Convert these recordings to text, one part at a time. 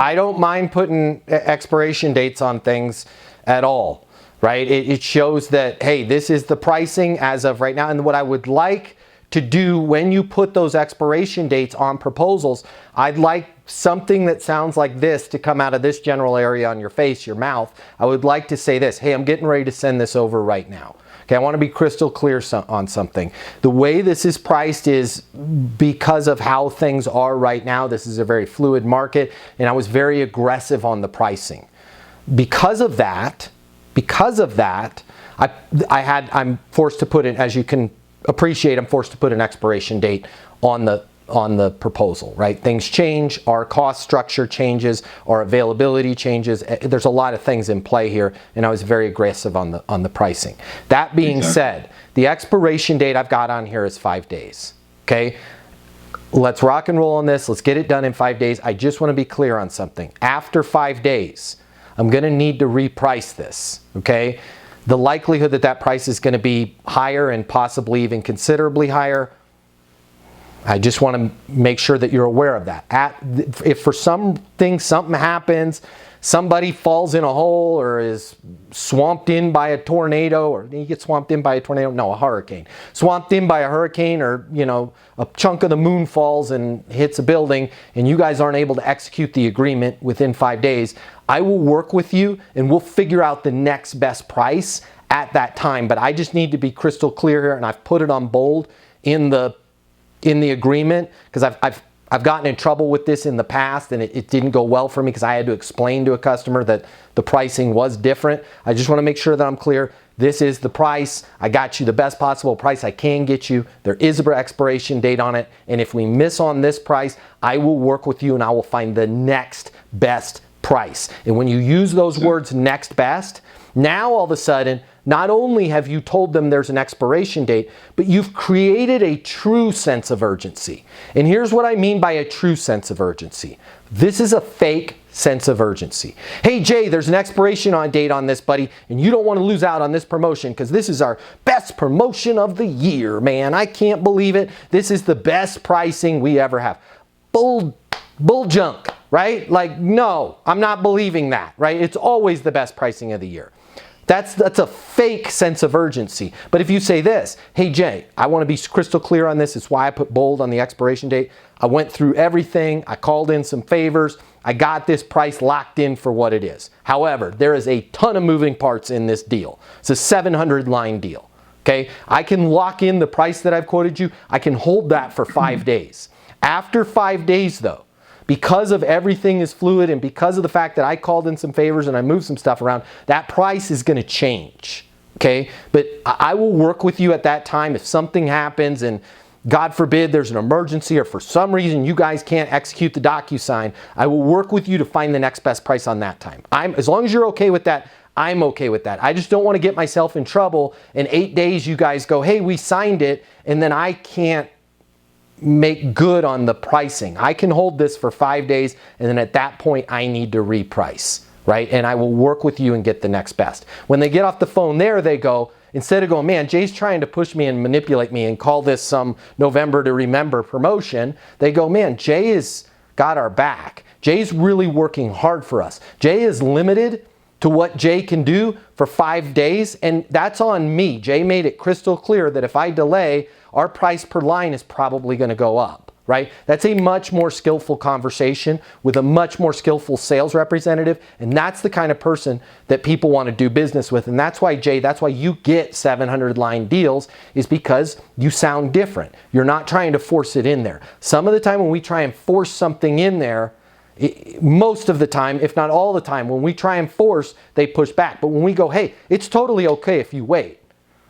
I don't mind putting expiration dates on things at all, right? It shows that, hey, this is the pricing as of right now. And what I would like to do when you put those expiration dates on proposals, I'd like something that sounds like this to come out of this general area on your face, your mouth. I would like to say this, hey, I'm getting ready to send this over right now. Okay, I want to be crystal clear on something. The way this is priced is because of how things are right now. This is a very fluid market, and I was very aggressive on the pricing. Because of that, I'm forced to put in, as you can appreciate, I'm forced to put an expiration date on the proposal, right? Things change, our cost structure changes, our availability changes. There's a lot of things in play here, and I was very aggressive on the pricing. That being said, the expiration date I've got on here is 5 days, okay? Let's rock and roll on this. Let's get it done in 5 days. I just want to be clear on something. After 5 days, I'm going to need to reprice this, okay? The likelihood that that price is going to be higher and possibly even considerably higher, I just want to make sure that you're aware of that. If for something happens, somebody falls in a hole or is swamped in by a tornado, or you get swamped in by a tornado, no, a hurricane. Swamped in by a hurricane, or a chunk of the moon falls and hits a building, and you guys aren't able to execute the agreement within 5 days, I will work with you and we'll figure out the next best price at that time. But I just need to be crystal clear here, and I've put it on bold in the agreement, because I've gotten in trouble with this in the past, and it didn't go well for me because I had to explain to a customer that the pricing was different. I just want to make sure that I'm clear. This is the price. I got you the best possible price I can get you. There is an expiration date on it, and if we miss on this price, I will work with you and I will find the next best price. And when you use those words, next best, now all of a sudden, not only have you told them there's an expiration date, but you've created a true sense of urgency. And here's what I mean by a true sense of urgency. This is a fake sense of urgency. Hey Jay, there's an expiration date on this, buddy, and you don't want to lose out on this promotion because this is our best promotion of the year, man. I can't believe it. This is the best pricing we ever have. Bull junk, right? Like, no, I'm not believing that, right? It's always the best pricing of the year. That's a fake sense of urgency. But if you say this, hey Jay, I want to be crystal clear on this. It's why I put bold on the expiration date. I went through everything. I called in some favors. I got this price locked in for what it is. However, there is a ton of moving parts in this deal. It's a 700-line deal. Okay, I can lock in the price that I've quoted you. I can hold that for 5 days. After 5 days though, because of everything is fluid and because of the fact that I called in some favors and I moved some stuff around, that price is going to change, okay? But I will work with you at that time. If something happens and God forbid there's an emergency or for some reason you guys can't execute the DocuSign, I will work with you to find the next best price on that time. As long as you're okay with that, I'm okay with that. I just don't want to get myself in trouble. In 8 days you guys go, hey, we signed it, and then I can't make good on the pricing. I can hold this for 5 days, and then at that point I need to reprice, right? And I will work with you and get the next best. When they get off the phone there, they go, instead of going, man, Jay's trying to push me and manipulate me and call this some November to remember promotion, they go, man, Jay has got our back. Jay's really working hard for us. Jay is limited to what Jay can do for 5 days, and that's on me. Jay made it crystal clear that if I delay, our price per line is probably going to go up, right? That's a much more skillful conversation with a much more skillful sales representative, and that's the kind of person that people want to do business with. And that's why, Jay, that's why you get 700-line deals, is because you sound different. You're not trying to force it in there. Some of the time when we try and force something in there, most of the time, if not all the time, when we try and force, they push back. But when we go, hey, it's totally okay if you wait.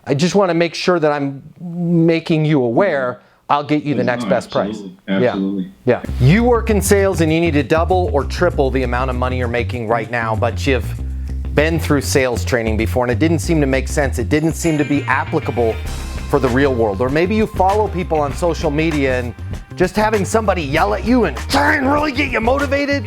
I just want to make sure that I'm making you aware. I'll get you the next best price. Absolutely. Yeah. You work in sales and you need to double or triple the amount of money you're making right now, but you've been through sales training before and it didn't seem to make sense. It didn't seem to be applicable for the real world. Or maybe you follow people on social media and just having somebody yell at you and try and really get you motivated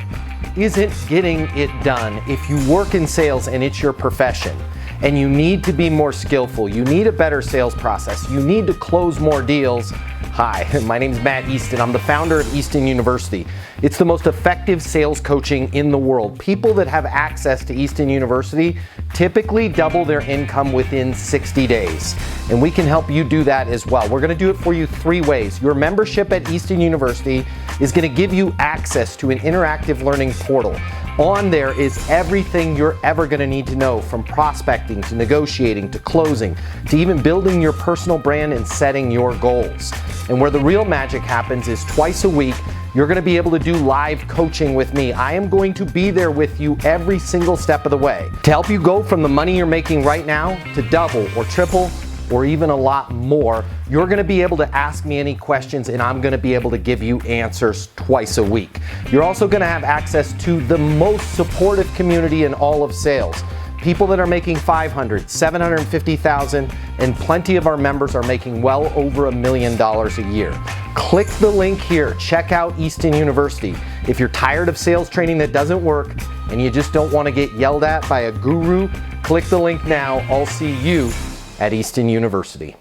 isn't getting it done. If you work in sales and it's your profession, and you need to be more skillful. You need a better sales process. You need to close more deals. Hi, my name is Matt Easton. I'm the founder of Easton University. It's the most effective sales coaching in the world. People that have access to Easton University typically double their income within 60 days. And we can help you do that as well. We're gonna do it for you 3 ways. Your membership at Easton University is gonna give you access to an interactive learning portal. On there is everything you're ever gonna need to know, from prospecting to negotiating to closing to even building your personal brand and setting your goals. And where the real magic happens is twice a week, you're gonna be able to do live coaching with me. I am going to be there with you every single step of the way to help you go from the money you're making right now to double or triple or even a lot more. You're gonna be able to ask me any questions and I'm gonna be able to give you answers twice a week. You're also gonna have access to the most supportive community in all of sales. People that are making $500,000, $750,000, and plenty of our members are making well over $1 million a year. Click the link here, check out Easton University. If you're tired of sales training that doesn't work and you just don't wanna get yelled at by a guru, click the link now. I'll see you at Easton University.